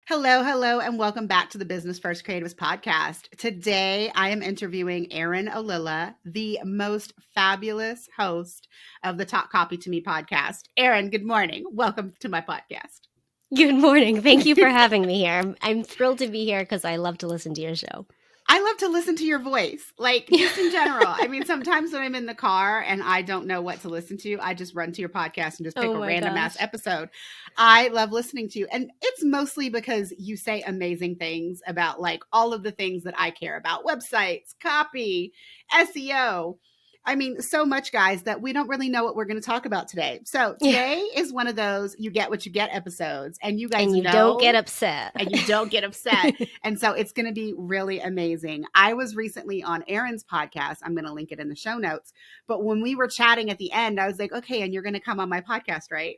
Hello, hello, and welcome back to the Business First Creatives podcast. Today, I am interviewing Erin Alilla, the most fabulous host of the Talk Copy to Me podcast. Erin, good morning. Welcome to my podcast. Good morning. Thank you for having me here. I'm thrilled to be here because I love to listen to your show. I love to listen to your voice, like just in general. I mean, sometimes when I'm in the car and I don't know what to listen to, I just run to your podcast and just pick a random ass episode. I love listening to you. And it's mostly because you say amazing things about like all of the things that I care about: websites, copy, SEO. I mean, so much, guys, that we don't really know what we're going to talk about today. So today is one of those you get what you get episodes, and you guys and you know, don't get upset. And you don't get upset. And so it's going to be really amazing. I was recently on Erin's podcast. I'm going to link it in the show notes. But when we were chatting at the end, I was like, okay, and you're going to come on my podcast, right?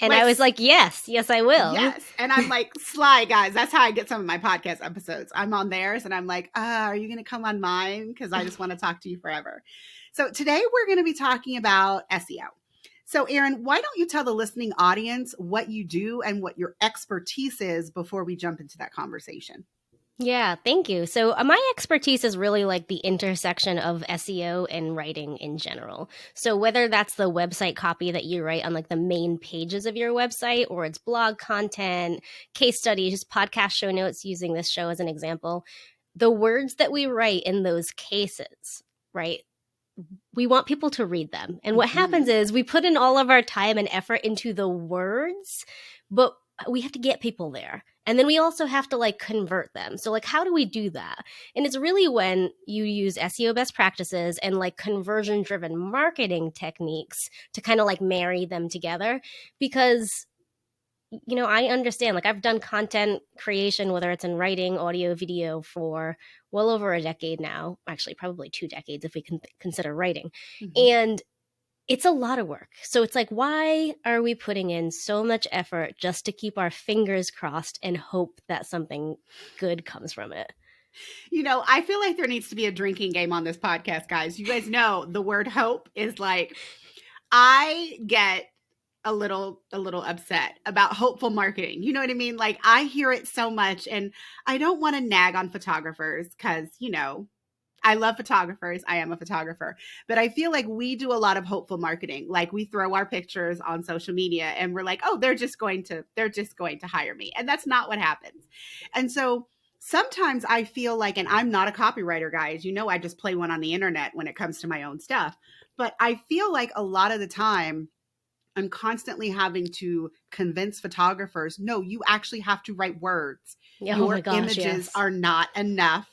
And I was like, yes, I will. Yes. And I'm like, sly, guys. That's how I get some of my podcast episodes. I'm on theirs and I'm like, are you going to come on mine? Because I just want to talk to you forever. So today we're going to be talking about SEO. So Erin, why don't you tell the listening audience what you do and what your expertise is before we jump into that conversation? Yeah, thank you. So my expertise is really like the intersection of SEO and writing in general. So whether that's the website copy that you write on like the main pages of your website, or it's blog content, case studies, podcast show notes, using this show as an example, the words that we write in those cases, right? We want people to read them. And what happens is we put in all of our time and effort into the words, but we have to get people there. And then we also have to like convert them. So like, how do we do that? And it's really when you use SEO best practices and like conversion driven marketing techniques to kind of like marry them together. Because you know, I understand, like I've done content creation, whether it's in writing, audio, video, for well over a decade now, actually probably 2 decades if we can consider writing. And it's a lot of work. So it's like, why are we putting in so much effort just to keep our fingers crossed and hope that something good comes from it? You know, I feel like there needs to be a drinking game on this podcast, guys. You guys know the word hope is like, I get a little upset about hopeful marketing. You know what I mean? Like I hear it so much, and I don't want to nag on photographers because, you know, I love photographers. I am a photographer, but I feel like we do a lot of hopeful marketing. Like we throw our pictures on social media and we're like, oh, they're just going to hire me. And that's not what happens. And so sometimes I feel like, and I'm not a copywriter, guys, you know, I just play one on the internet when it comes to my own stuff. But I feel like a lot of the time I'm constantly having to convince photographers, no, you actually have to write words. Your images are not enough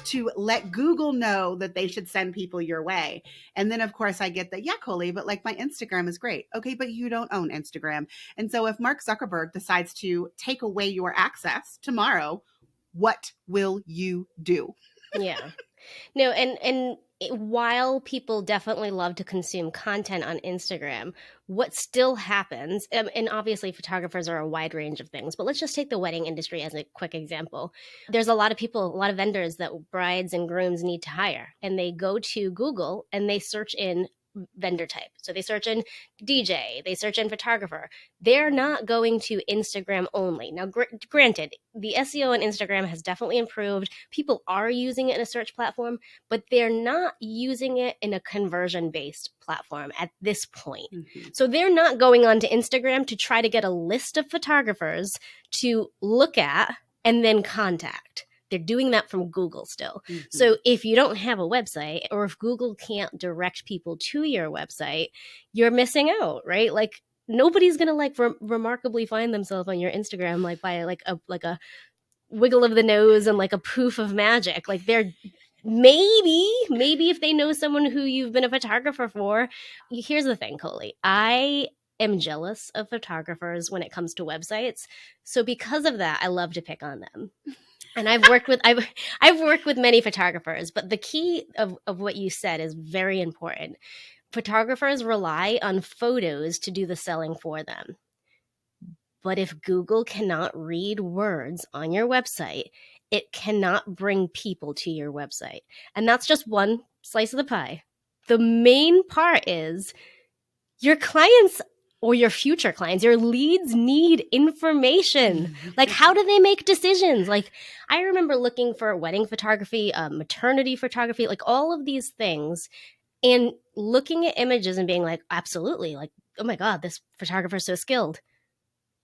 to let Google know that they should send people your way. And then, of course, I get that, yeah, Coley, but like my Instagram is great. Okay, but you don't own Instagram. And so if Mark Zuckerberg decides to take away your access tomorrow, what will you do? Yeah. No, and while people definitely love to consume content on Instagram, what still happens, and obviously photographers are a wide range of things, but let's just take the wedding industry as a quick example. There's a lot of people, a lot of vendors that brides and grooms need to hire, and they go to Google and they search in vendor type. So they search in DJ, they search in photographer. They're not going to Instagram only. Now, granted, the SEO on Instagram has definitely improved. People are using it in a search platform, but they're not using it in a conversion-based platform at this point. So they're not going on to Instagram to try to get a list of photographers to look at and then contact. They're doing that from Google still. So if you don't have a website, or if Google can't direct people to your website, you're missing out, right? Like nobody's going to like remarkably find themselves on your Instagram like by like a wiggle of the nose and like a poof of magic. Like they're maybe if they know someone who you've been a photographer for. Here's the thing, Coley. I am jealous of photographers when it comes to websites. So because of that, I love to pick on them. And I've worked with many photographers, but the key of what you said is very important. Photographers rely on photos to do the selling for them. But if Google cannot read words on your website, it cannot bring people to your website. And that's just one slice of the pie. The main part is your clients or your future clients. Your leads need information. Like, how do they make decisions? Like, I remember looking for wedding photography, maternity photography, like all of these things, and looking at images and being like, absolutely, like, oh my God, this photographer's so skilled.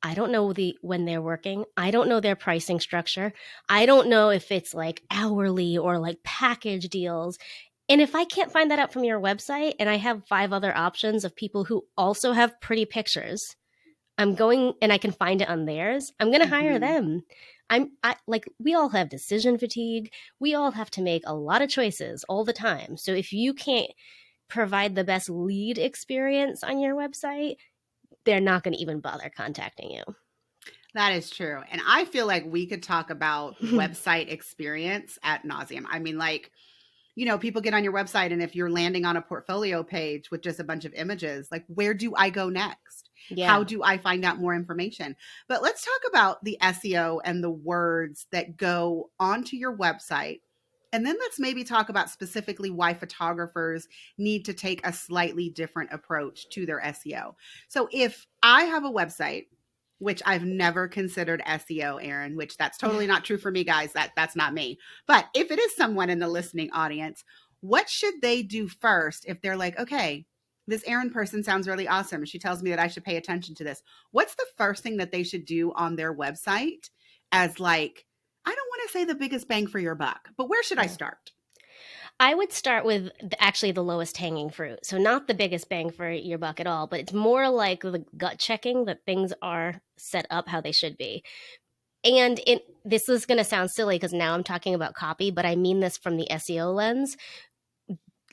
I don't know when they're working. I don't know their pricing structure. I don't know if it's like hourly or like package deals. And if I can't find that out from your website and I have 5 other options of people who also have pretty pictures, I'm going and I can find it on theirs, I'm going to hire them. I like, we all have decision fatigue. We all have to make a lot of choices all the time. So if you can't provide the best lead experience on your website, they're not going to even bother contacting you. That is true. And I feel like we could talk about website experience ad nauseum. I mean, like, you know, people get on your website, and if you're landing on a portfolio page with just a bunch of images, like, where do I go next? Yeah. How do I find out more information? But let's talk about the SEO and the words that go onto your website. And then let's maybe talk about specifically why photographers need to take a slightly different approach to their SEO. So if I have a website, which I've never considered SEO, Erin, which that's totally not true for me, guys. That's not me. But if it is someone in the listening audience, what should they do first if they're like, okay, this Erin person sounds really awesome. She tells me that I should pay attention to this. What's the first thing that they should do on their website as, like, I don't want to say the biggest bang for your buck, but where should I start? I would start with actually the lowest hanging fruit. So not the biggest bang for your buck at all, but it's more like the gut checking that things are set up how they should be. And this is going to sound silly because now I'm talking about copy, but I mean this from the SEO lens.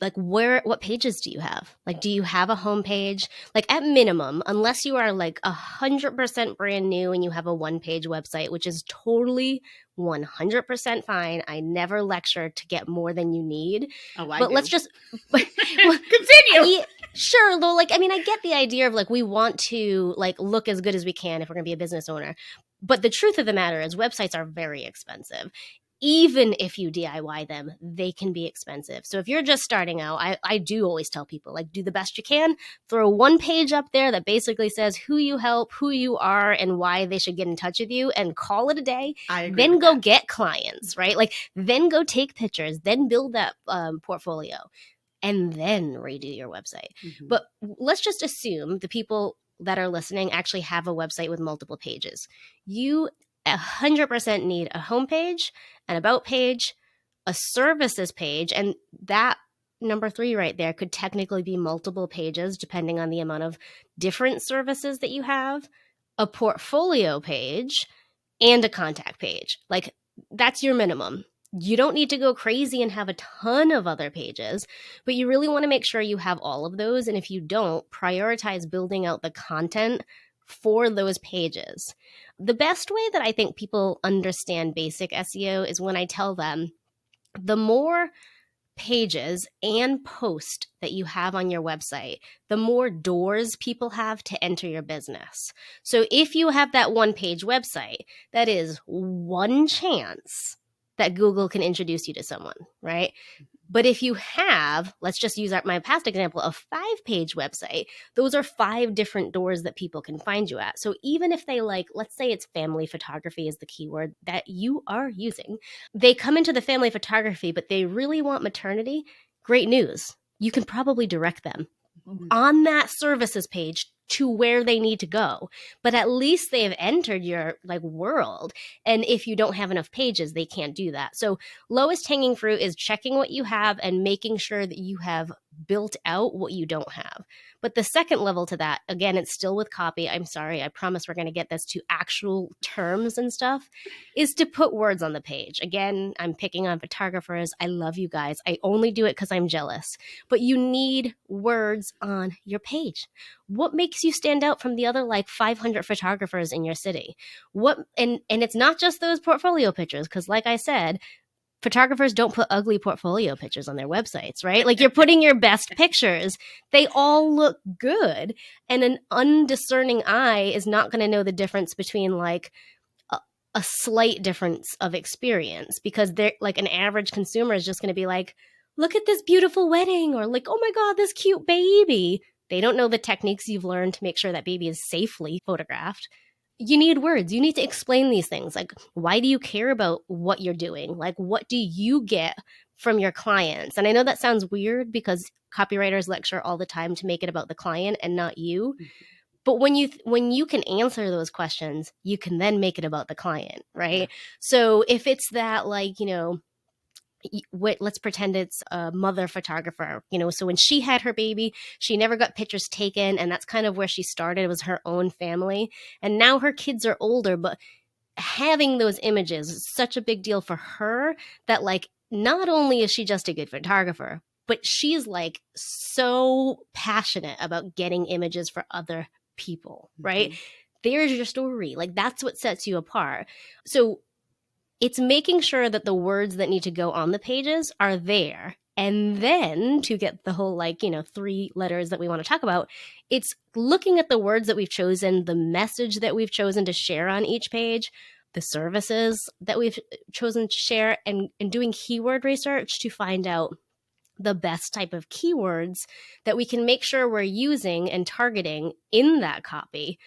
Like, what pages do you have? Like, do you have a homepage? Like, at minimum, unless you are like 100% brand new and you have a 1-page website, which is totally 100% fine. I never lecture to get more than you need. But let's just continue. Sure, though. Like, I mean, I get the idea of like, we want to like look as good as we can if we're going to be a business owner. But the truth of the matter is websites are very expensive. Even if you DIY them, they can be expensive. So if you're just starting out, I do always tell people, like, do the best you can. Throw 1 page up there that basically says who you help, who you are, and why they should get in touch with you, and call it a day. Then go get clients, right? Like, then go take pictures, then build that portfolio, and then redo your website. Mm-hmm. But let's just assume the people that are listening actually have a website with multiple pages. You 100% need a homepage, an about page, a services page, and that number 3 right there could technically be multiple pages depending on the amount of different services that you have, a portfolio page, and a contact page. Like, that's your minimum. You don't need to go crazy and have a ton of other pages, but you really want to make sure you have all of those. And if you don't, prioritize building out the content for those pages. The best way that I think people understand basic SEO is when I tell them the more pages and posts that you have on your website, the more doors people have to enter your business. So if you have that 1-page website, that is one chance that Google can introduce you to someone, right? But if you have, let's just use my past example, a 5-page website, those are 5 different doors that people can find you at. So even if they like, let's say it's family photography is the keyword that you are using, they come into the family photography, but they really want maternity, great news. You can probably direct them on that services page to where they need to go, but at least they've entered your like world. And if you don't have enough pages, they can't do that. So lowest hanging fruit is checking what you have and making sure that you have built out what you don't have. But the second level to that, again, it's still with copy. I'm sorry, I promise we're going to get this to actual terms and stuff, is to put words on the page. Again, I'm picking on photographers. I love you guys. I only do it because I'm jealous. But you need words on your page. What makes you stand out from the other like 500 photographers in your city? And it's not just those portfolio pictures, because like I said, photographers don't put ugly portfolio pictures on their websites, right? Like, you're putting your best pictures. They all look good. And an undiscerning eye is not going to know the difference between like a slight difference of experience, because they're like, an average consumer is just going to be like, look at this beautiful wedding, or like, oh my God, this cute baby. They don't know the techniques you've learned to make sure that baby is safely photographed. You need words. You need to explain these things. Like, why do you care about what you're doing? Like, what do you get from your clients? And I know that sounds weird because copywriters lecture all the time to make it about the client and not you. But when you can answer those questions, you can then make it about the client, right? Yeah. So if it's that, like, let's pretend it's a mother photographer, so when she had her baby, she never got pictures taken, and that's kind of where she started, was her own family. And now her kids are older, but having those images is such a big deal for her that, like, not only is she just a good photographer, but she's like so passionate about getting images for other people, right? There's your story. Like, that's what sets you apart. So it's making sure that the words that need to go on the pages are there. And then to get the whole, 3 letters that we want to talk about, it's looking at the words that we've chosen, the message that we've chosen to share on each page, the services that we've chosen to share, and doing keyword research to find out the best type of keywords that we can make sure we're using and targeting in that copy.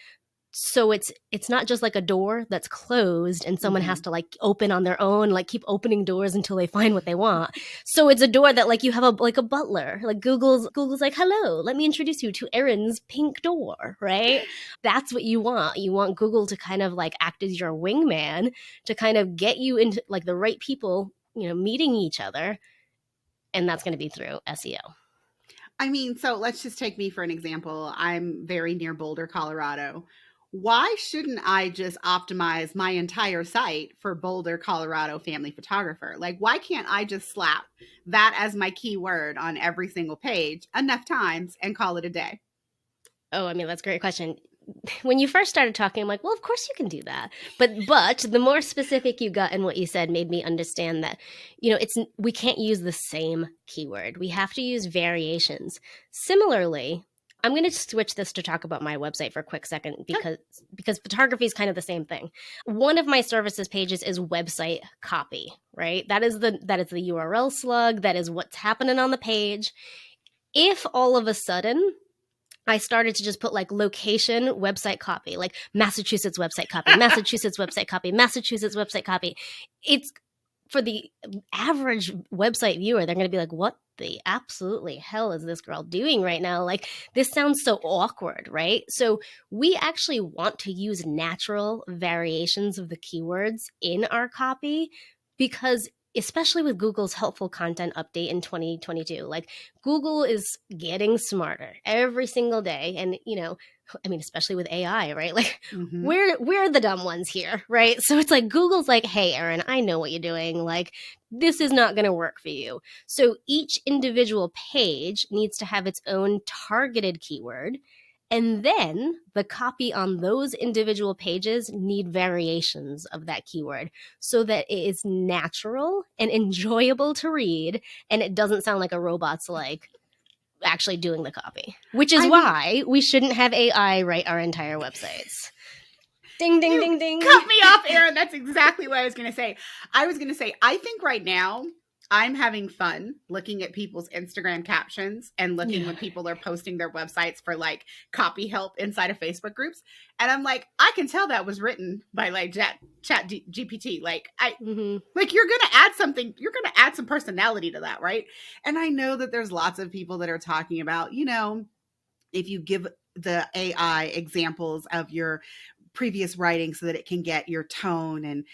So it's not just like a door that's closed and someone has to, like, open on their own, like, keep opening doors until they find what they want. So it's a door that, like, you have a butler, like Google's like, hello, let me introduce you to Erin's pink door, right? That's what you want. You want Google to kind of, like, act as your wingman to kind of get you into, like, the right people, meeting each other. And that's going to be through SEO. I mean, so let's just take me for an example. I'm very near Boulder, Colorado. Why shouldn't I just optimize my entire site for Boulder, Colorado family photographer? Like, why can't I just slap that as my keyword on every single page enough times and call it a day? Oh, I mean, that's a great question. When you first started talking, I'm like, well, of course you can do that. But the more specific you got in what you said made me understand that, we can't use the same keyword. We have to use variations. Similarly, I'm going to switch this to talk about my website for a quick second because photography is kind of the same thing. One of my services pages is website copy, right? That is the URL slug. That is what's happening on the page. If all of a sudden I started to just put, like, location website copy, like Massachusetts website copy, Massachusetts website copy, Massachusetts website copy, it's, for the average website viewer, they're going to be like, what the absolutely hell is this girl doing right now? Like, this sounds so awkward, right? So we actually want to use natural variations of the keywords in our copy because, especially with Google's helpful content update in 2022, like, Google is getting smarter every single day. And, I mean, especially with AI, right? Like, we're the dumb ones here, right? So it's like, Google's like, hey, Erin, I know what you're doing. Like, this is not going to work for you. So each individual page needs to have its own targeted keyword. And then the copy on those individual pages need variations of that keyword so that it is natural and enjoyable to read, and it doesn't sound like a robot's, like, actually doing the copy, which is why we shouldn't have AI write our entire websites. Ding, ding, ding, ding. Cut me off, Erin. That's exactly what I was going to say. I think right now I'm having fun looking at people's Instagram captions and looking when people are posting their websites for, like, copy help inside of Facebook groups. And I'm like, I can tell that was written by, like, Chat GPT. Like, like, you're going to add something, you're going to add some personality to that, right? And I know that there's lots of people that are talking about, if you give the AI examples of your previous writing so that it can get your tone and,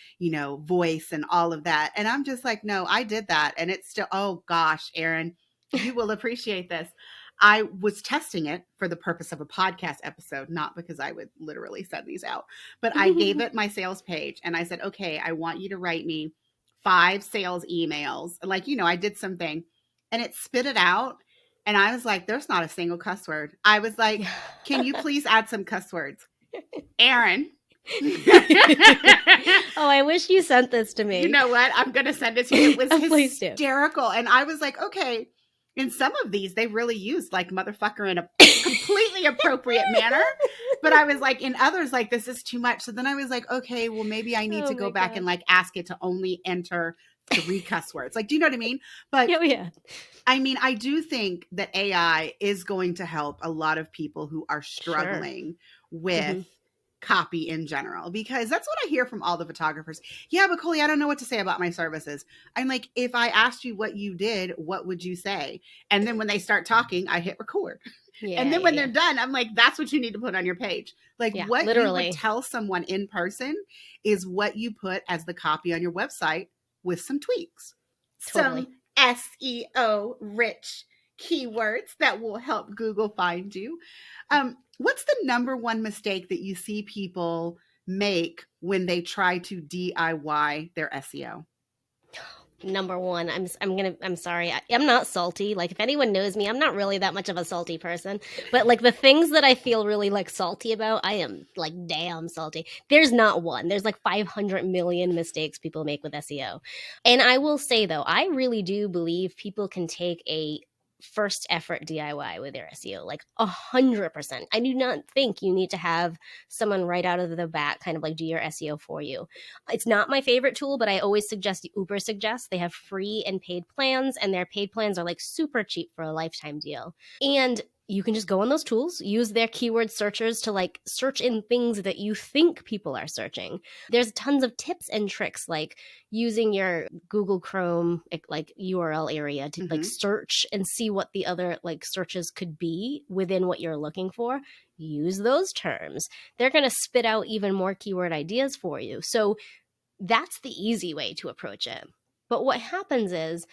voice and all of that. And I'm just like, no, I did that. And it's still, oh gosh, Erin, you will appreciate this. I was testing it for the purpose of a podcast episode, not because I would literally send these out, but I gave it my sales page and I said, okay, I want you to write me 5 sales emails. Like, I did something and it spit it out. And I was like, there's not a single cuss word. I was like, can you please add some cuss words? Erin. Oh, I wish you sent this to me. You know what? I'm going to send it to you. It was hysterical. And I was like, okay, in some of these, they really used, like, motherfucker in a completely appropriate manner. But I was like, in others, like, this is too much. So then I was like, okay, well, maybe I need to go back and, like, ask it to only enter to read cuss words. Like, do you know what I mean? But yeah. I mean, I do think that AI is going to help a lot of people who are Sure. struggling with copy in general, because that's what I hear from all the photographers. Yeah, but Coley, I don't know what to say about my services. I'm like, if I asked you what you did, what would you say? And then when they start talking, I hit record. Yeah, and then when they're done, I'm like, that's what you need to put on your page. Like what literally. you would tell someone in person is what you put as the copy on your website with some tweaks. Totally. Some SEO rich keywords that will help Google find you. What's the number one mistake that you see people make when they try to DIY their SEO? Number one, I'm sorry. I'm not salty. Like, if anyone knows me, I'm not really that much of a salty person. But like the things that I feel really like salty about, I am like damn salty. There's not one. There's like 500 million mistakes people make with SEO. And I will say though, I really do believe people can take a first effort DIY with their SEO, like 100%. I do not think you need to have someone right out of the bat kind of like do your SEO for you. It's not my favorite tool, but I always suggest Uber suggests. They have free and paid plans, and their paid plans are like super cheap for a lifetime deal. And you can just go on those tools, use their keyword searchers to like search in things that you think people are searching. There's tons of tips and tricks, like using your Google Chrome like URL area to like search and see what the other like searches could be within what you're looking for. Use those terms. They're going to spit out even more keyword ideas for you. So that's the easy way to approach it. But what happens is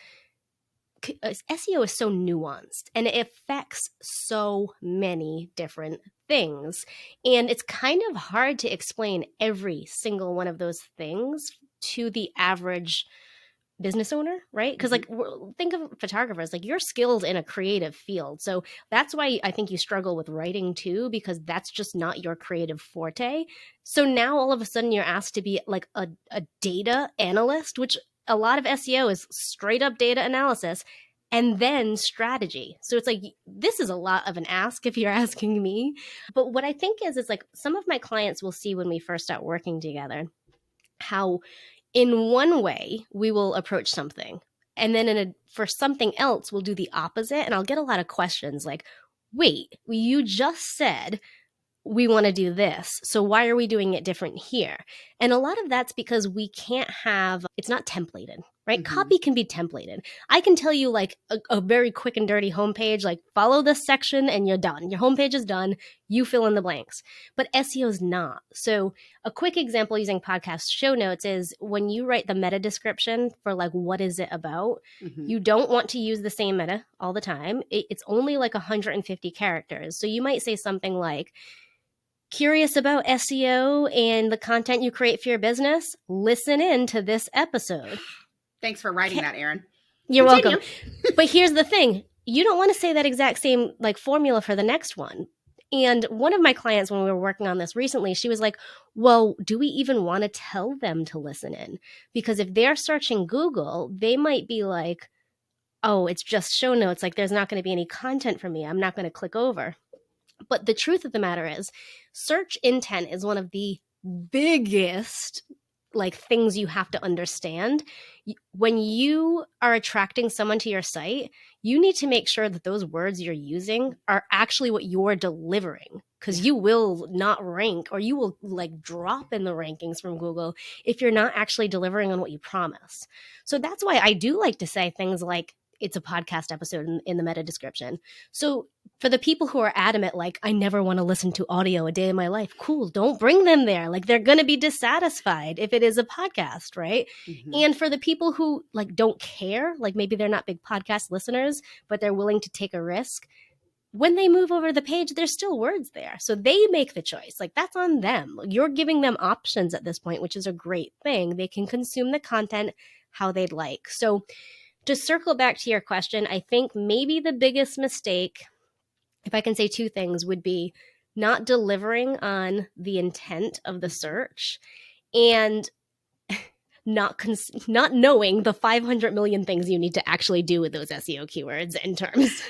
SEO is so nuanced and it affects so many different things. And it's kind of hard to explain every single one of those things to the average business owner, right? Because like think of photographers, like you're skilled in a creative field. So that's why I think you struggle with writing too, because that's just not your creative forte. So now all of a sudden you're asked to be like a data analyst, which a lot of SEO is straight up data analysis and then strategy. So it's like, this is a lot of an ask if you're asking me. But what I think is like some of my clients will see when we first start working together, how in one way we will approach something, and then for something else we'll do the opposite. And I'll get a lot of questions like, wait, you just said we want to do this, so why are we doing it different here? And a lot of that's because we can't have, it's not templated, right? Copy can be templated. I can tell you like a very quick and dirty homepage, like follow this section and you're done. Your homepage is done. You fill in the blanks. But SEO is not. So a quick example using podcast show notes is when you write the meta description for like, what is it about? You don't want to use the same meta all the time. It's only like 150 characters. So you might say something like, curious about SEO and the content you create for your business? Listen in to this episode. Thanks for writing that, Erin. You're welcome. But here's the thing. You don't want to say that exact same like formula for the next one. And one of my clients, when we were working on this recently, she was like, well, do we even want to tell them to listen in? Because if they're searching Google, they might be like, oh, it's just show notes. Like there's not going to be any content for me. I'm not going to click over. But the truth of the matter is, search intent is one of the biggest like things you have to understand. When you are attracting someone to your site, you need to make sure that those words you're using are actually what you're delivering, because you will not rank, or you will like drop in the rankings from Google if you're not actually delivering on what you promise. So that's why I do like to say things like, it's a podcast episode in the meta description. So for the people who are adamant, like, I never want to listen to audio a day in my life, cool, don't bring them there. Like, they're going to be dissatisfied if it is a podcast, right? And for the people who like don't care, like maybe they're not big podcast listeners, but they're willing to take a risk, when they move over the page, there's still words there. So they make the choice. Like, that's on them. You're giving them options at this point, which is a great thing. They can consume the content how they'd like. So to circle back to your question, I think maybe the biggest mistake, if I can say two things, would be not delivering on the intent of the search and not knowing the 500 million things you need to actually do with those SEO keywords and terms.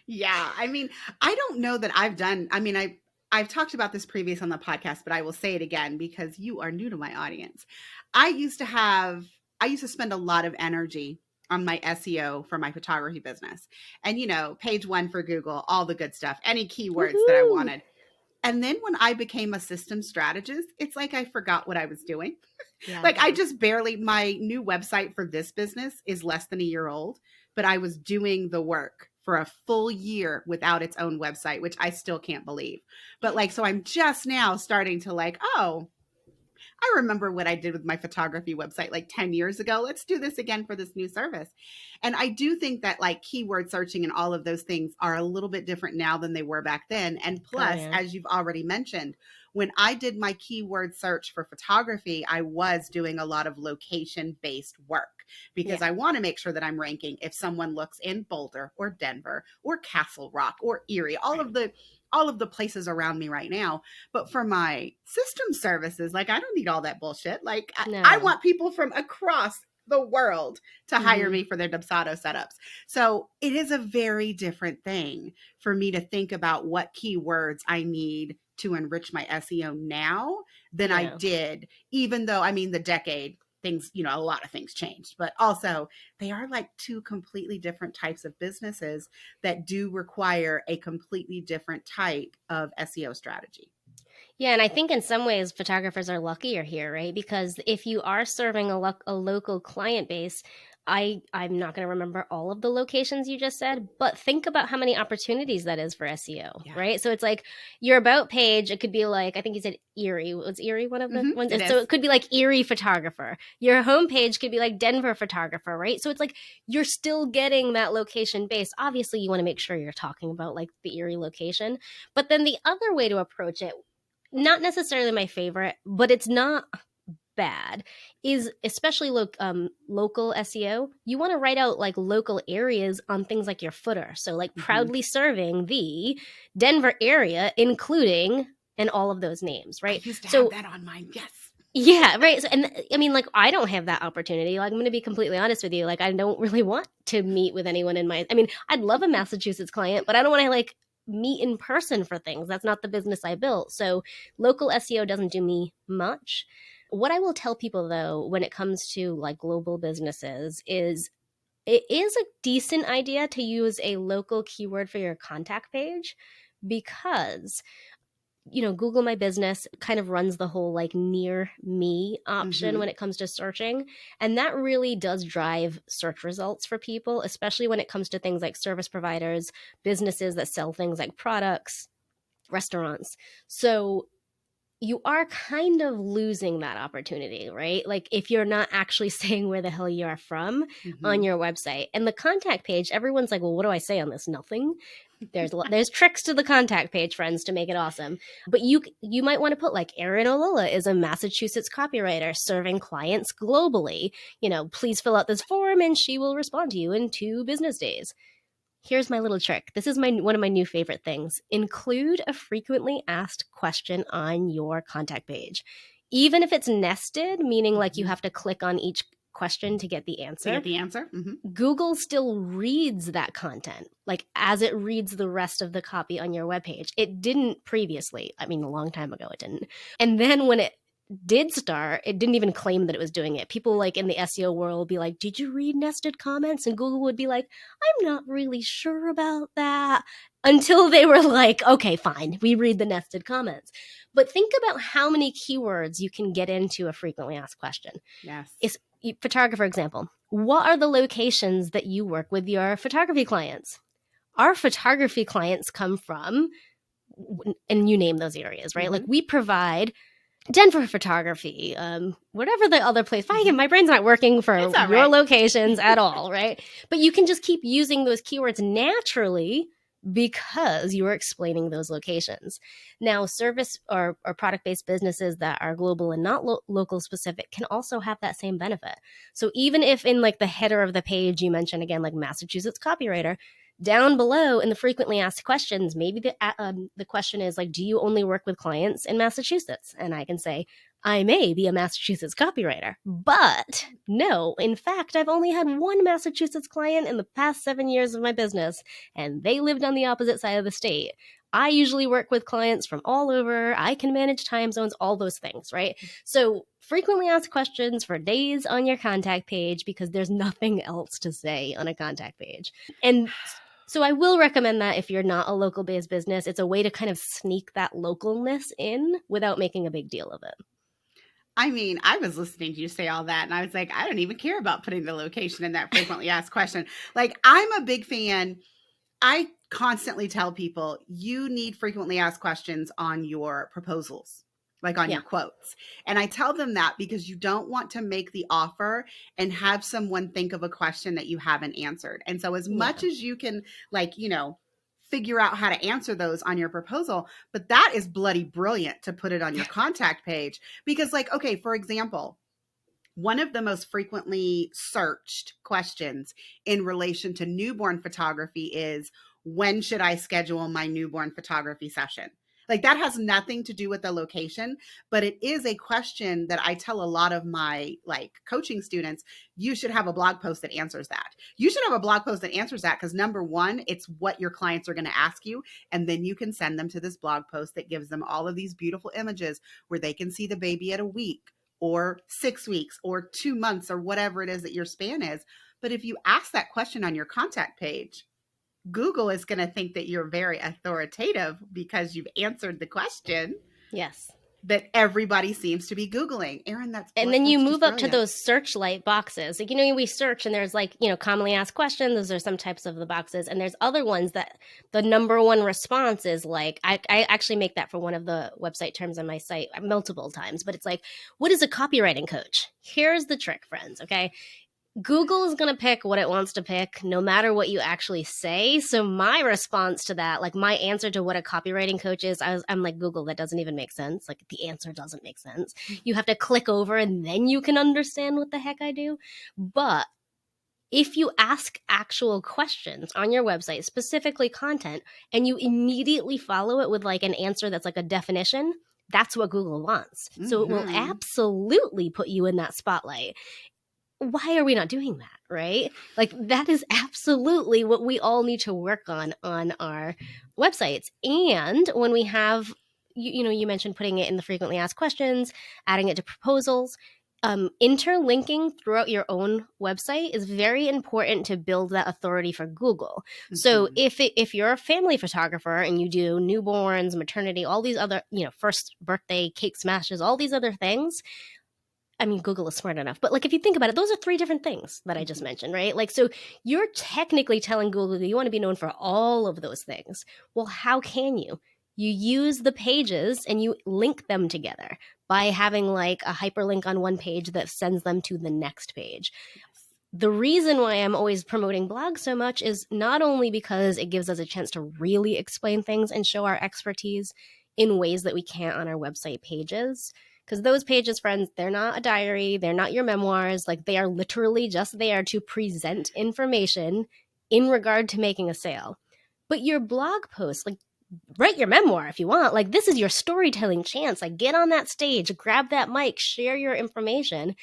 Yeah. I mean, I don't know that I've talked about this previous on the podcast, but I will say it again because you are new to my audience. I used to have I used to spend a lot of energy on my SEO for my photography business. And, page one for Google, all the good stuff, any keywords that I Woohoo! wanted. And then when I became a system strategist, it's like I forgot what I was doing. Yeah. Like I just barely, my new website for this business is less than a year old, but I was doing the work for a full year without its own website, which I still can't believe. But like, so I'm just now starting to like, oh, I remember what I did with my photography website like 10 years ago. Let's do this again for this new service. And I do think that like keyword searching and all of those things are a little bit different now than they were back then. And plus, yeah. as you've already mentioned, when I did my keyword search for photography, I was doing a lot of location based work because I want to make sure that I'm ranking if someone looks in Boulder or Denver or Castle Rock or Erie, all of the places around me right now. But for my system services, like I don't need all that bullshit. Like No. I want people from across the world to hire me for their Dubsado setups. So it is a very different thing for me to think about what keywords I need to enrich my SEO now than I did, even though, I mean, the decade things, a lot of things changed, but also they are like two completely different types of businesses that do require a completely different type of SEO strategy. Yeah, and I think in some ways photographers are luckier here, right? Because if you are serving a local client base, I'm not going to remember all of the locations you just said, but think about how many opportunities that is for SEO, right? So it's like your about page, it could be like, I think you said Erie. Was Erie one of the ones? So it could be like Erie photographer. Your homepage could be like Denver photographer, right? So it's like you're still getting that location base. Obviously, you want to make sure you're talking about like the Erie location, but then the other way to approach it, not necessarily my favorite, but it's not bad, is especially local SEO. You want to write out like local areas on things like your footer. So like proudly serving the Denver area, including and all of those names, right? I used to have that on mine. Yes. Yeah, right. So, and I mean, like, I don't have that opportunity. Like, I'm going to be completely honest with you. Like, I don't really want to meet with anyone I mean, I'd love a Massachusetts client, but I don't want to like meet in person for things. That's not the business I built. So local SEO doesn't do me much. What I will tell people though, when it comes to like global businesses, is it is a decent idea to use a local keyword for your contact page, because Google My Business kind of runs the whole like near me option when it comes to searching. And that really does drive search results for people, especially when it comes to things like service providers, businesses that sell things like products, restaurants. So you are kind of losing that opportunity, right? Like if you're not actually saying where the hell you are from on your website. And the contact page, everyone's like, well, what do I say on this? Nothing. There's tricks to the contact page, friends, to make it awesome. But you might want to put like Erin Olola is a Massachusetts copywriter serving clients globally. Please fill out this form and she will respond to you in 2 business days. Here's my little trick. This is one of my new favorite things. Include a frequently asked question on your contact page. Even if it's nested, meaning like you have to click on each question to get the answer. Google still reads that content, like as it reads the rest of the copy on your webpage. It didn't previously. I mean, a long time ago it didn't. And then when it did start, it didn't even claim that it was doing it. People like in the SEO world will be like, did you read nested comments? And Google would be like, I'm not really sure about that, until they were like, okay, fine, we read the nested comments. But think about how many keywords you can get into a frequently asked question. Yes. Photographer example. What are the locations that you work with your photography clients? Our photography clients come from, and you name those areas, right? Like we provide Denver photography, whatever the other place. My brain's not working for your locations at all, right? But you can just keep using those keywords naturally because you are explaining those locations. Now, service or product-based businesses that are global and not local specific can also have that same benefit. So even if in like the header of the page you mentioned again, like Massachusetts copywriter, down below in the frequently asked questions, maybe the question is like, do you only work with clients in Massachusetts? And I can say, I may be a Massachusetts copywriter, but no, in fact, I've only had one Massachusetts client in the past 7 years of my business, and they lived on the opposite side of the state. I usually work with clients from all over. I can manage time zones, all those things, right? So frequently asked questions for days on your contact page because there's nothing else to say on a contact page. And so I will recommend that if you're not a local based business, it's a way to kind of sneak that localness in without making a big deal of it. I mean, I was listening to you say all that and I was like, I don't even care about putting the location in that frequently asked question. Like, I'm a big fan. I constantly tell people you need frequently asked questions on your proposals, like on your quotes. And I tell them that because you don't want to make the offer and have someone think of a question that you haven't answered. And so as much as you can, like, figure out how to answer those on your proposal, but that is bloody brilliant to put it on your contact page. Because, like, okay, for example, one of the most frequently searched questions in relation to newborn photography is, when should I schedule my newborn photography session? Like, that has nothing to do with the location, but it is a question that I tell a lot of my coaching students, you should have a blog post that answers that. You should have a blog post that answers that because, number one, it's what your clients are going to ask you. And then you can send them to this blog post that gives them all of these beautiful images where they can see the baby at a week or 6 weeks or 2 months or whatever it is that your span is. But if you ask that question on your contact page, Google is going to think that you're very authoritative because you've answered the question. Yes. That everybody seems to be Googling. Erin, and then you move up to those searchlight boxes. Like, we search and there's commonly asked questions. Those are some types of the boxes. And there's other ones that the number one response is like, I actually make that for one of the website terms on my site multiple times, but it's like, what is a copywriting coach? Here's the trick, friends. Okay. Google is going to pick what it wants to pick no matter what you actually say. So my response to that, like my answer to what a copywriting coach is, I'm like, Google, that doesn't even make sense. Like, the answer doesn't make sense. You have to click over and then you can understand what the heck I do. But if you ask actual questions on your website, specifically content, and you immediately follow it with like an answer that's like a definition, that's what Google wants. Mm-hmm. So it will absolutely put you in that spotlight. Why are we not doing that, right? Like, that is absolutely what we all need to work on our websites. And when we have, you mentioned putting it in the frequently asked questions, adding it to proposals, interlinking throughout your own website is very important to build that authority for Google. Mm-hmm. So if you're a family photographer and you do newborns, maternity, all these other, first birthday, cake smashes, all these other things, I mean, Google is smart enough, but like, if you think about it, those are 3 different things that I just mentioned, right? Like, so you're technically telling Google that you want to be known for all of those things. Well, how can you? You use the pages and you link them together by having like a hyperlink on one page that sends them to the next page. The reason why I'm always promoting blogs so much is not only because it gives us a chance to really explain things and show our expertise in ways that we can't on our website pages. Because those pages, friends, they're not a diary. They're not your memoirs. Like, they are literally just there to present information in regard to making a sale. But your blog post, like, write your memoir if you want. Like, this is your storytelling chance. Like, get on that stage, grab that mic, share your information.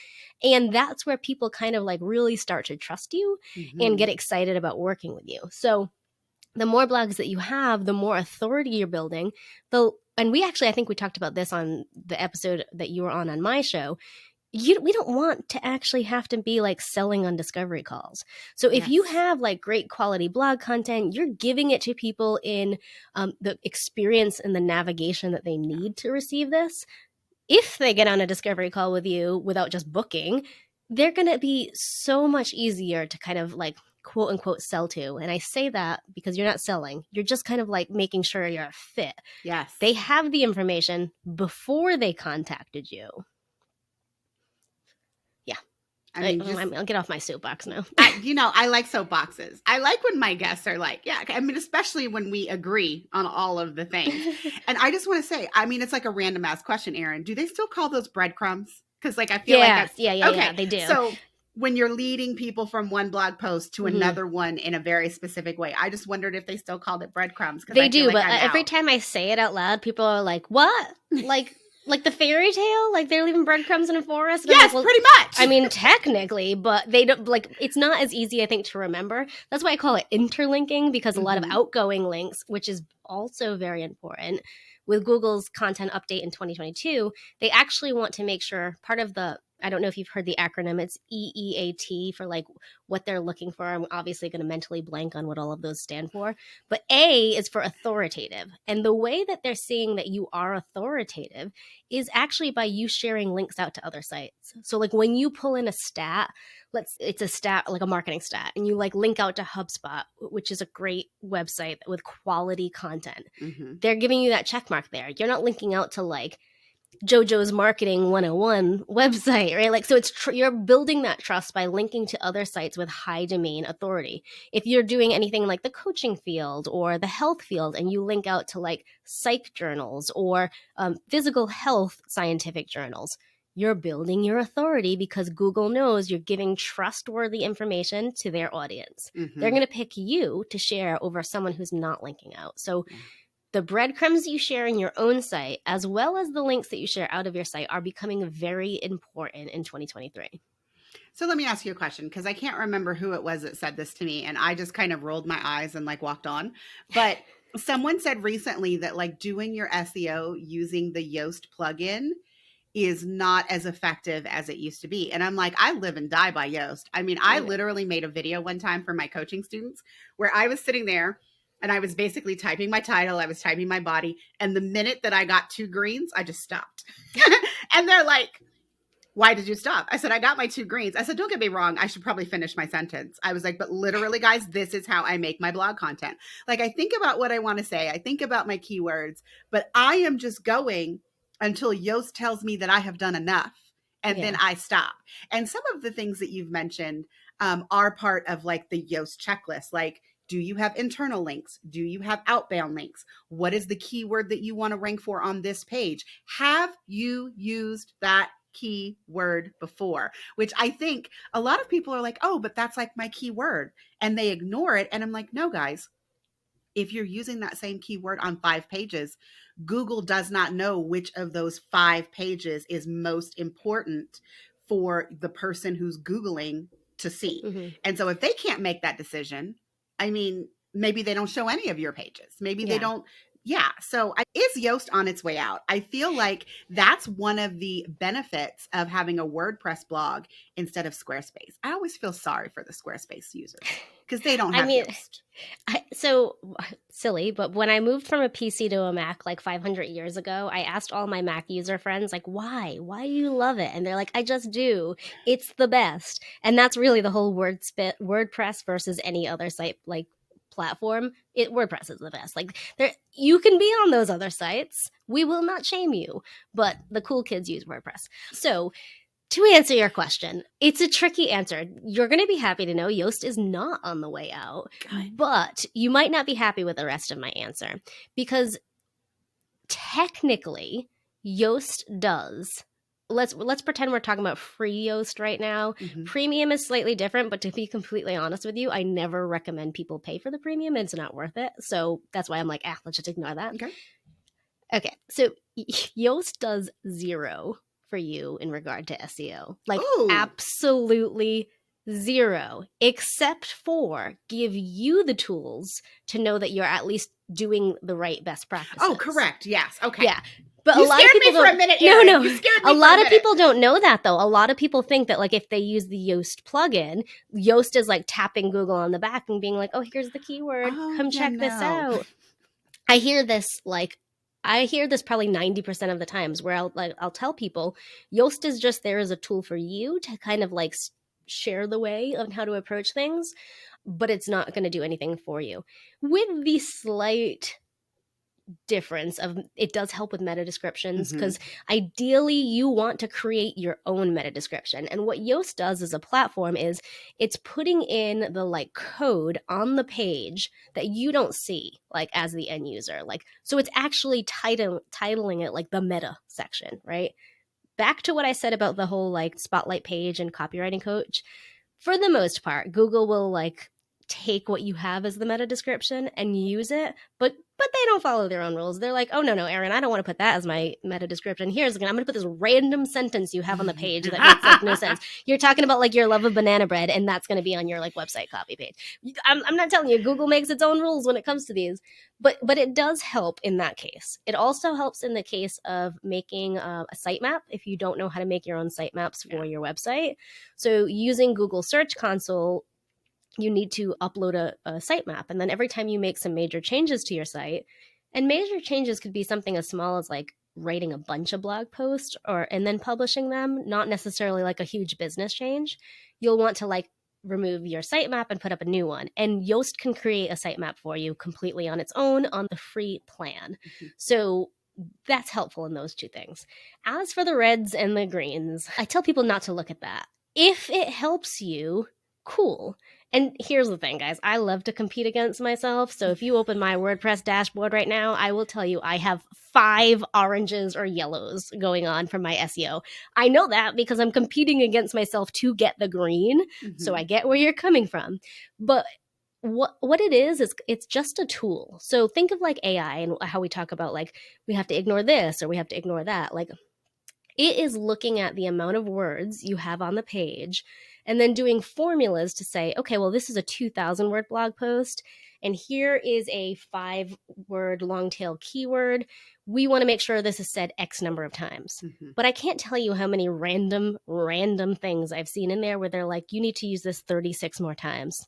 And that's where people kind of like really start to trust you and get excited about working with you. So the more blogs that you have, the more authority you're building. And we actually, I think we talked about this on the episode that you were on my show. We don't want to actually have to be like selling on discovery calls. So if you have like great quality blog content, you're giving it to people in the experience and the navigation that they need to receive this. If they get on a discovery call with you without just booking, they're going to be so much easier to kind of like quote unquote sell to. And I say that because you're not selling. You're just kind of like making sure you're a fit. Yes. They have the information before they contacted you. Yeah. I mean, I'll get off my soapbox now. I like soapboxes. I like when my guests are like, especially when we agree on all of the things. And I just want to say, I mean, it's like a random ass question, Erin. Do they still call those breadcrumbs? Because like, I feel like that's... Yeah, they do. So when you're leading people from one blog post to another one in a very specific way, I just wondered if they still called it breadcrumbs. They do, but every time I say it out loud, people are like, what? Like the fairy tale? Like they're leaving breadcrumbs in a forest? And yes, pretty much. I mean, technically, but they don't, like, it's not as easy, I think, to remember. That's why I call it interlinking, because a lot of outgoing links, which is also very important. With Google's content update in 2022, they actually want to make sure part of the, I don't know if you've heard the acronym, it's EEAT for like what they're looking for. I'm obviously going to mentally blank on what all of those stand for. But A is for authoritative. And the way that they're seeing that you are authoritative is actually by you sharing links out to other sites. So like when you pull in a stat, it's a stat, like a marketing stat, and you like link out to HubSpot, which is a great website with quality content. Mm-hmm. They're giving you that check mark there. You're not linking out to like JoJo's Marketing 101 website, right? Like, so it's you're building that trust by linking to other sites with high domain authority. If you're doing anything like the coaching field or the health field, and you link out to like psych journals or physical health scientific journals, you're building your authority because Google knows you're giving trustworthy information to their audience. Mm-hmm. They're going to pick you to share over someone who's not linking out. So the breadcrumbs you share in your own site, as well as the links that you share out of your site, are becoming very important in 2023. So let me ask you a question, because I can't remember who it was that said this to me, and I just kind of rolled my eyes and like walked on. But someone said recently that like doing your SEO using the Yoast plugin is not as effective as it used to be. And I'm like, I live and die by Yoast. I mean, I literally made a video one time for my coaching students where I was sitting there and I was basically typing my title, I was typing my body, and the minute that I got 2 greens, I just stopped. And they're like, why did you stop? I said, I got my 2 greens. I said, don't get me wrong, I should probably finish my sentence. I was like, but literally, guys, this is how I make my blog content. Like, I think about what I want to say. I think about my keywords, but I am just going until Yoast tells me that I have done enough. And then I stop. And some of the things that you've mentioned are part of like the Yoast checklist. Like, do you have internal links? Do you have outbound links? What is the keyword that you want to rank for on this page? Have you used that keyword before? Which I think a lot of people are like, oh, but that's like my keyword. And they ignore it. And I'm like, no, guys, if you're using that same keyword on 5 pages, Google does not know which of those 5 pages is most important for the person who's Googling to see. Mm-hmm. And so if they can't make that decision, I mean, maybe they don't show any of your pages. Maybe they don't. Yeah. So is Yoast on its way out? I feel like that's one of the benefits of having a WordPress blog instead of Squarespace. I always feel sorry for the Squarespace users because they don't have Yoast. So silly, but when I moved from a PC to a Mac like 500 years ago, I asked all my Mac user friends, like, why do you love it? And they're like, I just do. It's the best. And that's really the whole WordPress versus any other site like platform. WordPress is the best. Like, you can be on those other sites. We will not shame you, but the cool kids use WordPress. So to answer your question, it's a tricky answer. You're going to be happy to know Yoast is not on the way out, but you might not be happy with the rest of my answer because technically Yoast does. Let's pretend we're talking about free Yoast right now. Mm-hmm. Premium is slightly different, but to be completely honest with you, I never recommend people pay for the premium. It's not worth it. So that's why I'm like, let's just ignore that. Okay. So Yoast does 0 for you in regard to SEO. Like, absolutely 0, except for give you the tools to know that you're at least doing the right best practices. Oh, correct. Yes. Okay. Yeah. But you a lot of people for a minute, Erin. No. You scared me a lot of people don't know that though. A lot of people think that like if they use the Yoast plugin, Yoast is like tapping Google on the back and being like, "Oh, here's the keyword. Come check this out." I hear this probably 90% of the times where I'll tell people Yoast is just there as a tool for you to kind of like share the way on how to approach things, but it's not going to do anything for you. With the slight difference of it does help with meta descriptions because ideally you want to create your own meta description. And what Yoast does as a platform is it's putting in the like code on the page that you don't see like as the end user. Like, so it's actually titling it like the meta section, right? Back to what I said about the whole like spotlight page and copywriting coach. For the most part, Google will like take what you have as the meta description and use it, but they don't follow their own rules. They're like, oh no, Erin, I don't want to put that as my meta description. I'm going to put this random sentence you have on the page that makes like no sense. You're talking about like your love of banana bread, and that's going to be on your like website copy page. I'm not telling you, Google makes its own rules when it comes to these, but it does help in that case. It also helps in the case of making a sitemap if you don't know how to make your own sitemaps for your website. So using Google Search Console, you need to upload a sitemap. And then every time you make some major changes to your site, and major changes could be something as small as like writing a bunch of blog posts and then publishing them, not necessarily like a huge business change, you'll want to like remove your sitemap and put up a new one. And Yoast can create a sitemap for you completely on its own on the free plan. Mm-hmm. So that's helpful in those two things. As for the reds and the greens, I tell people not to look at that. If it helps you, cool. And here's the thing, guys. I love to compete against myself. So if you open my WordPress dashboard right now, I will tell you I have 5 oranges or yellows going on for my SEO. I know that because I'm competing against myself to get the green. Mm-hmm. So I get where you're coming from. But what it is it's just a tool. So think of like AI and how we talk about like we have to ignore this or we have to ignore that. Like it is looking at the amount of words you have on the page and then doing formulas to say, okay, well, this is a 2,000 word blog post, and here is a 5-word long tail keyword. We want to make sure this is said X number of times. Mm-hmm. But I can't tell you how many random things I've seen in there where they're like, you need to use this 36 more times.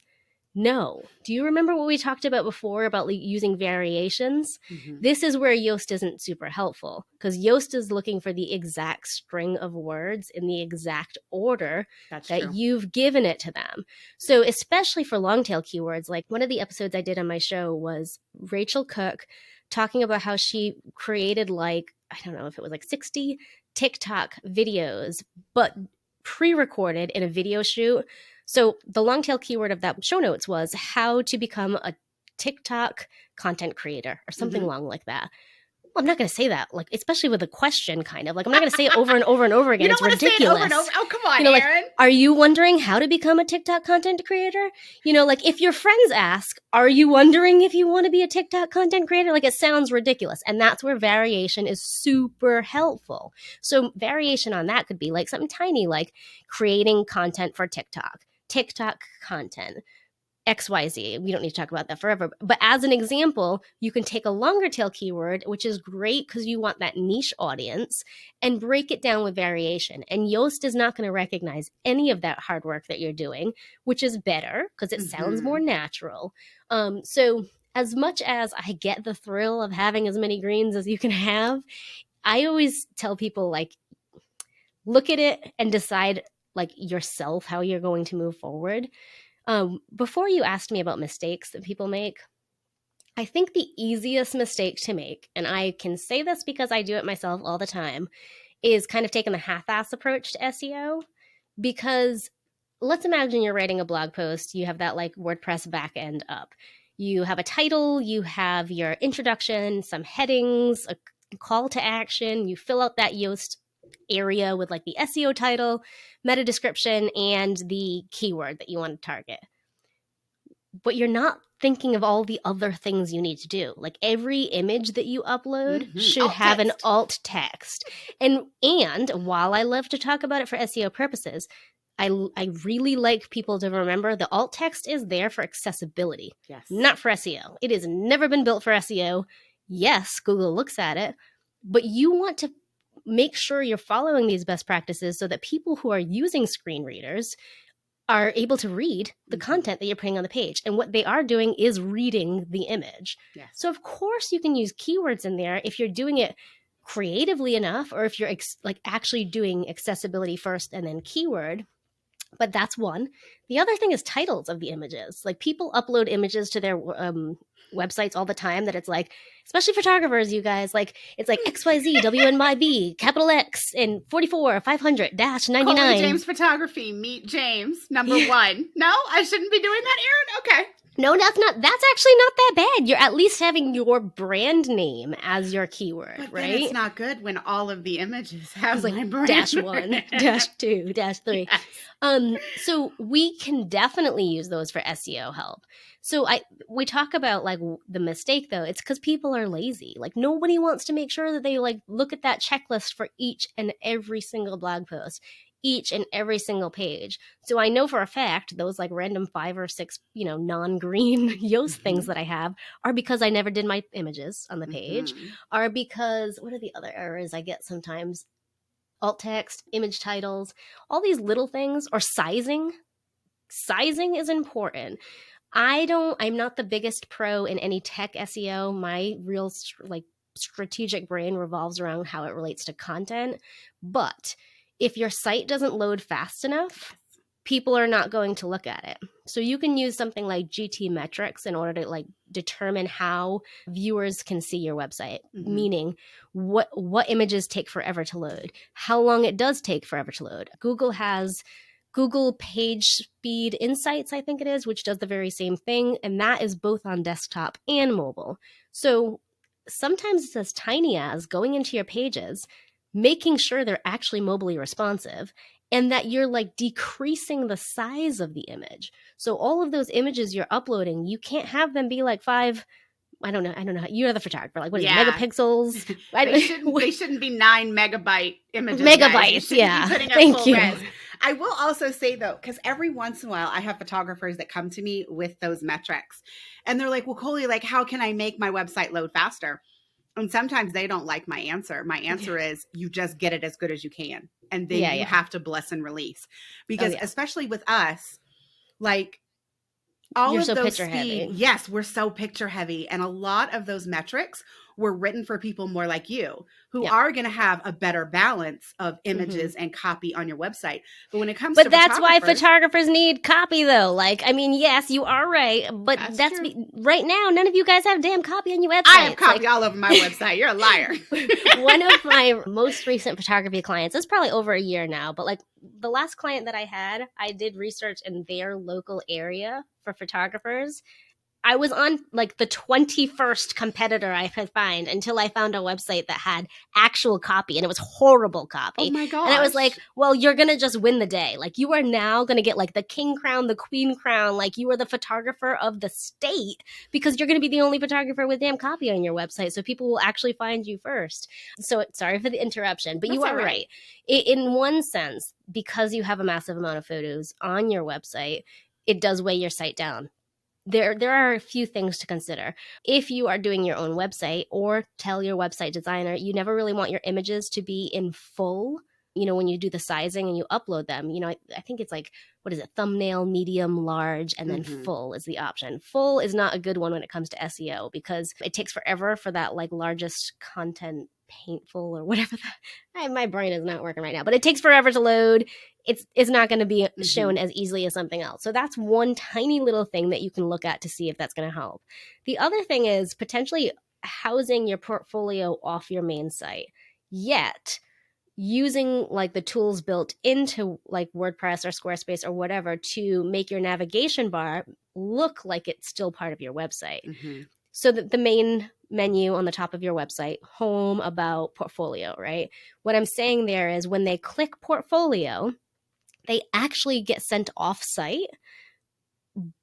No. Do you remember what we talked about before about using variations? Mm-hmm. This is where Yoast isn't super helpful because Yoast is looking for the exact string of words in the exact order that you've given it to them. So especially for long tail keywords, like one of the episodes I did on my show was Rachel Cook talking about how she created like, I don't know if it was like 60 TikTok videos, but pre-recorded in a video shoot. So the long tail keyword of that show notes was how to become a TikTok content creator or something along like that. Well, I'm not going to say that, like, especially with a question kind of. Like, I'm not going to say it over and over and over again. You don't it's ridiculous. Say it over and over. Oh, come on, like, Erin. are you wondering how to become a TikTok content creator? Like if your friends ask, are you wondering if you want to be a TikTok content creator? Like it sounds ridiculous. And that's where variation is super helpful. So variation on that could be like something tiny, like creating content for TikTok content, XYZ. We don't need to talk about that forever. But as an example, you can take a longer tail keyword, which is great because you want that niche audience, and break it down with variation. And Yoast is not going to recognize any of that hard work that you're doing, which is better because it sounds more natural. So as much as I get the thrill of having as many greens as you can have, I always tell people like, look at it and decide like yourself how you're going to move forward. Before you asked me about mistakes that people make, I think the easiest mistake to make, and I can say this because I do it myself all the time, is kind of taking the half-ass approach to SEO. Because let's imagine you're writing a blog post, you have that like WordPress backend up. You have a title, you have your introduction, some headings, a call to action, you fill out that Yoast area with like the SEO title, meta description, and the keyword that you want to target. But you're not thinking of all the other things you need to do. Like every image that you upload should have an alt text. And while I love to talk about it for SEO purposes, I really like people to remember the alt text is there for accessibility, not for SEO. It has never been built for SEO. Yes, Google looks at it, but you want to make sure you're following these best practices so that people who are using screen readers are able to read the content that you're putting on the page. And what they are doing is reading the image. Yes. So of course you can use keywords in there if you're doing it creatively enough, or if you're actually doing accessibility first and then keyword. But that's one. The other thing is titles of the images. Like people upload images to their websites all the time that it's like, especially photographers, you guys, like it's like XYZ, WNYB, capital X, and 44, 500, dash 99. Coley James Photography, meet James, number 1. No, I shouldn't be doing that, Erin? Okay. No, that's actually not that bad. You're at least having your brand name as your keyword, But right? then it's not good when all of the images have It's like my brand. -1, -2, -3. Yes. So we can definitely use those for SEO help. So we talk about like the mistake though. It's because people are lazy. Like nobody wants to make sure that they like look at that checklist for each and every single blog post, each and every single page. So I know for a fact those like random 5 or 6, non-green Yoast things that I have are because I never did my images on the page, are because what are the other errors I get sometimes? Alt text, image titles, all these little things, or sizing. Sizing is important. I'm not the biggest pro in any tech SEO. My real like strategic brain revolves around how it relates to content. But if your site doesn't load fast enough, people are not going to look at it. So you can use something like GTmetrix in order to like determine how viewers can see your website, meaning what images take forever to load, how long it does take forever to load. Google has Google Page Speed Insights, I think it is, which does the very same thing, and that is both on desktop and mobile. So sometimes it's as tiny as going into your pages, making sure they're actually mobily responsive, and that you're like decreasing the size of the image. So all of those images you're uploading, you can't have them be like 5, I don't know. You're the photographer. Like, what is it, megapixels? They shouldn't be 9 megabyte images. Megabytes, yeah. Thank you. Res. I will also say though, because every once in a while I have photographers that come to me with those metrics, and they're like, "Well, Coley, like, how can I make my website load faster?" And sometimes they don't like my answer. My answer is you just get it as good as you can, and then you have to bless and release, because especially with us, like. All You're of so those picture speed, heavy. yes, we're so picture heavy. And a lot of those metrics were written for people more like you, who are going to have a better balance of images and copy on your website. But when it comes to that's why photographers need copy though. Like, I mean, yes, you are right, but that's right now, none of you guys have damn copy on your website. I have copy all over my website. You're a liar. One of my most recent photography clients, it's probably over a year now, but like the last client that I had, I did research in their local area for photographers. I was on like the 21st competitor I could find until I found a website that had actual copy, and it was horrible copy. Oh my gosh. And I was like, well, you're going to just win the day. Like, you are now going to get like the king crown, the queen crown. Like, you are the photographer of the state because you're going to be the only photographer with damn copy on your website. So people will actually find you first. So sorry for the interruption, but you are right. In one sense, because you have a massive amount of photos on your website, it does weigh your site down. There are a few things to consider. If you are doing your own website, or tell your website designer, you never really want your images to be in full. When you do the sizing and you upload them, I think it's like, what is it? Thumbnail, medium, large, and then full is the option. Full is not a good one when it comes to SEO because it takes forever for that like largest content paintful or whatever. My brain is not working right now, but it takes forever to load. It's not going to be shown as easily as something else. So that's one tiny little thing that you can look at to see if that's going to help. The other thing is potentially housing your portfolio off your main site, yet using like the tools built into like WordPress or Squarespace or whatever to make your navigation bar look like it's still part of your website. So that the main menu on the top of your website, home, about, portfolio, right? What I'm saying there is when they click portfolio, they actually get sent off site,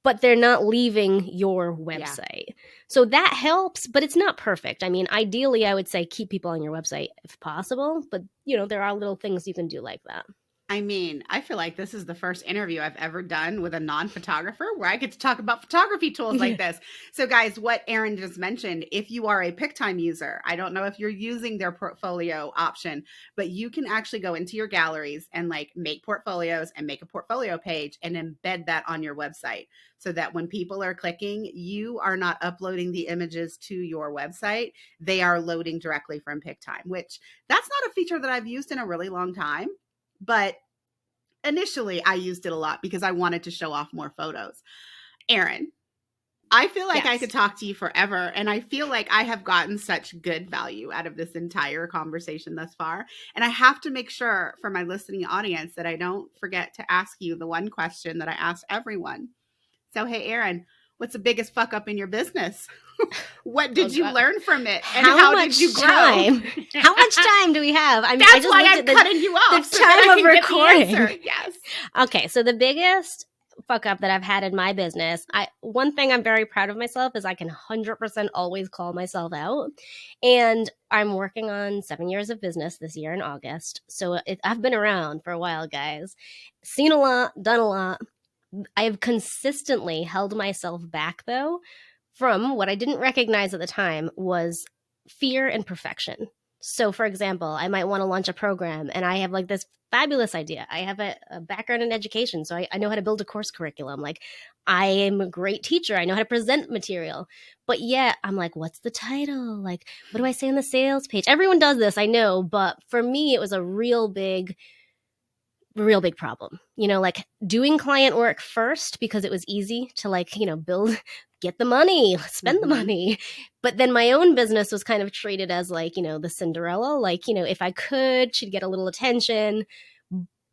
but they're not leaving your website. So that helps, but it's not perfect. I mean, ideally, I would say keep people on your website if possible, but there are little things you can do like that. I mean, I feel like this is the first interview I've ever done with a non-photographer where I get to talk about photography tools like this. So guys, what Erin just mentioned, if you are a Pic-Time user, I don't know if you're using their portfolio option, but you can actually go into your galleries and like make portfolios and make a portfolio page and embed that on your website so that when people are clicking, you are not uploading the images to your website. They are loading directly from Pic-Time, which that's not a feature that I've used in a really long time. But initially I used it a lot because I wanted to show off more photos. Erin, I feel like I could talk to you forever. And I feel like I have gotten such good value out of this entire conversation thus far. And I have to make sure for my listening audience that I don't forget to ask you the one question that I asked everyone. So, hey, Erin, What's the biggest fuck up in your business? What Oh, did you God. learn from it? And how much did you grow? time? How much time do we have? I That's just why looked I'm at the cutting you off. the so that time I of can get the recording. answer. Yes. Okay, so the biggest fuck up that I've had in my business, one thing I'm very proud of myself is I can 100% always call myself out. And I'm working on 7 years of business this year in August. So I've been around for a while, guys. Seen a lot, done a lot. I have consistently held myself back, though, from what I didn't recognize at the time was fear and perfection. So, for example, I might want to launch a program and I have like this fabulous idea. I have a background in education, so I know how to build a course curriculum. Like, I am a great teacher. I know how to present material. But yet, I'm like, what's the title? Like, what do I say on the sales page? Everyone does this, I know. But for me, it was a real big problem, like doing client work first because it was easy to like, build, get the money, spend the money. But then my own business was kind of treated as like, the Cinderella, like, if I could, she'd get a little attention.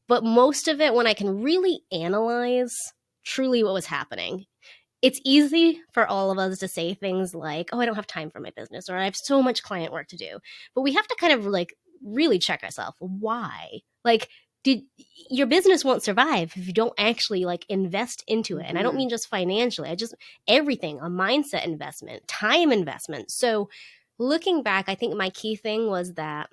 But most of it, when I can really analyze truly what was happening, it's easy for all of us to say things like, oh, I don't have time for my business, or I have so much client work to do. But we have to kind of like really check ourselves. Why? Like, your business won't survive if you don't actually like invest into it. And I don't mean just financially, I just everything, a mindset investment, time investment. So looking back, I think my key thing was that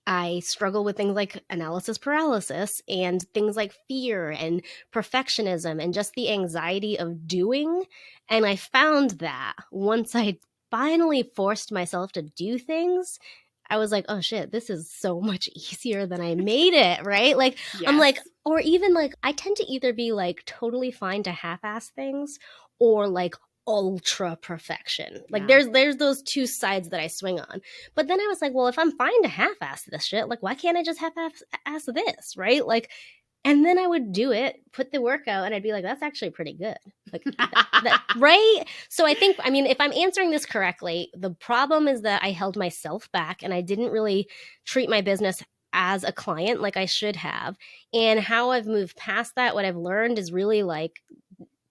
I struggle with things like analysis paralysis and things like fear and perfectionism and just the anxiety of doing. And I found that once I finally forced myself to do things, I was like, oh shit, this is so much easier than I made it, right? Like, Yes. I'm like, or even like, I tend to either be like totally fine to half-ass things or like ultra perfection. Like, there's those two sides that I swing on. But then I was like, well, if I'm fine to half-ass this shit, like, why can't I just half-ass this, right? Like, and then I would do it, put the work out, and I'd be like, that's actually pretty good. Like, right? So I think, I mean, if I'm answering this correctly, the problem is that I held myself back and I didn't really treat my business as a client like I should have. And how I've moved past that, what I've learned is really like,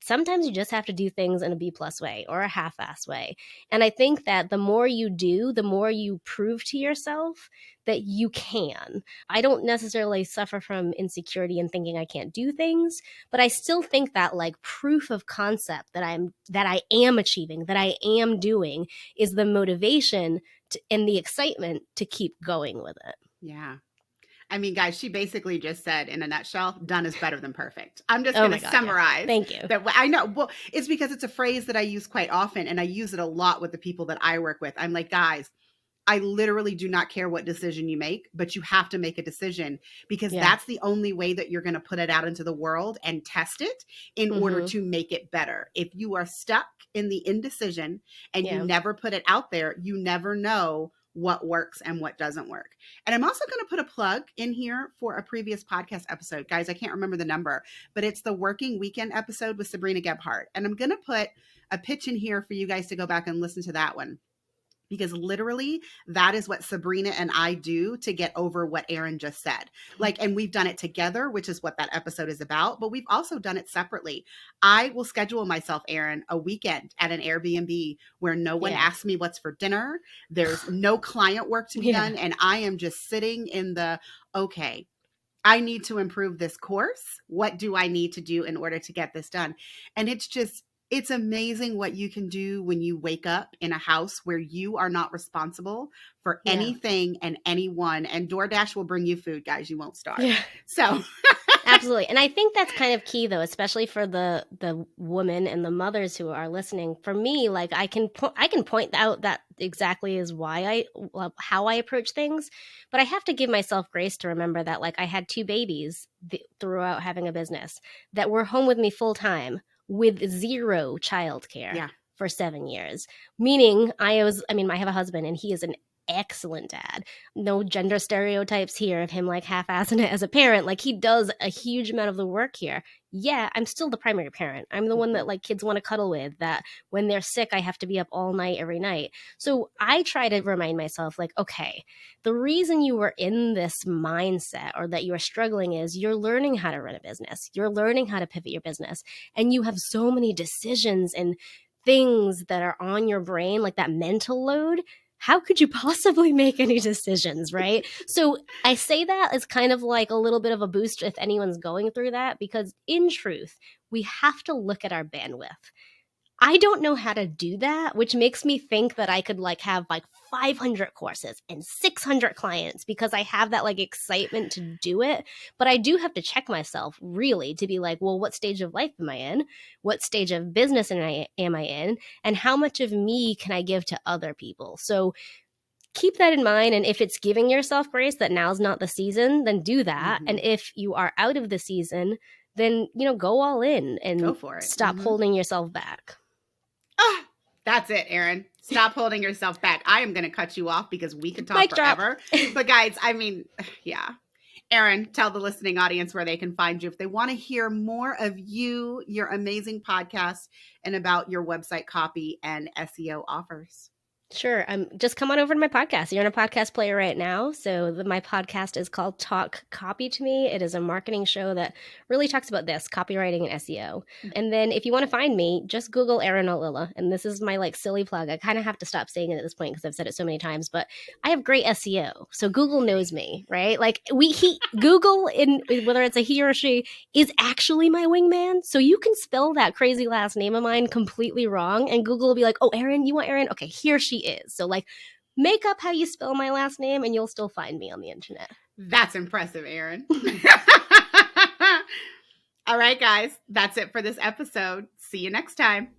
sometimes you just have to do things in a B+ way or a half-ass way. And I think that the more you do, the more you prove to yourself that you can. I don't necessarily suffer from insecurity and thinking I can't do things, but I still think that like proof of concept that I am achieving, that I am doing is the motivation and the excitement to keep going with it. Yeah. I mean, guys, she basically just said in a nutshell, done is better than perfect. I'm just going to summarize. Yeah. Thank you. That I know. Well, it's because it's a phrase that I use quite often and I use it a lot with the people that I work with. I'm like, guys, I literally do not care what decision you make, but you have to make a decision because that's the only way that you're going to put it out into the world and test it in order to make it better. If you are stuck in the indecision and you never put it out there, you never know what works and what doesn't work. And I'm also going to put a plug in here for a previous podcast episode. Guys, I can't remember the number, but it's the Working Weekend episode with Sabrina Gebhardt. And I'm going to put a pitch in here for you guys to go back and listen to that one. Because literally that is what Sabrina and I do to get over what Erin just said. Like, and we've done it together, which is what that episode is about, but we've also done it separately. I will schedule myself, Erin, a weekend at an Airbnb where no one asks me what's for dinner. There's no client work to be done. And I am just sitting in the, okay, I need to improve this course. What do I need to do in order to get this done? And it's amazing what you can do when you wake up in a house where you are not responsible for anything and anyone. And DoorDash will bring you food, guys. You won't starve. Yeah. So absolutely. And I think that's kind of key, though, especially for the women and the mothers who are listening. For me, like I can point out that exactly is how I approach things. But I have to give myself grace to remember that like I had 2 babies throughout having a business that were home with me full time, with 0 childcare for 7 years. Meaning I have a husband and he is an excellent dad. No gender stereotypes here of him like half-assing it as a parent. Like he does a huge amount of the work here. Yeah, I'm still the primary parent. I'm the one that like kids want to cuddle with, that when they're sick, I have to be up all night every night. So I try to remind myself like, okay, the reason you were in this mindset or that you are struggling is you're learning how to run a business. You're learning how to pivot your business. And you have so many decisions and things that are on your brain, like that mental load. How could you possibly make any decisions, right? So I say that as kind of like a little bit of a boost if anyone's going through that, because in truth, we have to look at our bandwidth. I don't know how to do that, which makes me think that I could like have like 500 courses and 600 clients because I have that like excitement to do it. But I do have to check myself really to be like, well, what stage of life am I in? What stage of business am I in? And how much of me can I give to other people? So keep that in mind. And if it's giving yourself grace that now's not the season, then do that. And if you are out of the season, then, go all in and Go for it. Stop holding yourself back. Oh, that's it, Erin. Stop holding yourself back. I am going to cut you off because we could talk Mic forever. But guys, I mean, yeah. Erin, tell the listening audience where they can find you if they want to hear more of you, your amazing podcast, and about your website copy and SEO offers. Sure. Just come on over to my podcast. You're in a podcast player right now. So my podcast is called Talk Copy to Me. It is a marketing show that really talks about this, copywriting and SEO. And then if you want to find me, just Google Erin Ollila. And this is my like silly plug. I kind of have to stop saying it at this point because I've said it so many times, but I have great SEO. So Google knows me, right? Like Google, in whether it's a he or she, is actually my wingman. So you can spell that crazy last name of mine completely wrong. And Google will be like, oh, Erin, you want Erin? Okay, here she is. So like make up how you spell my last name and you'll still find me on the internet. That's impressive, Erin. All right, guys, that's it for this episode. See you next time.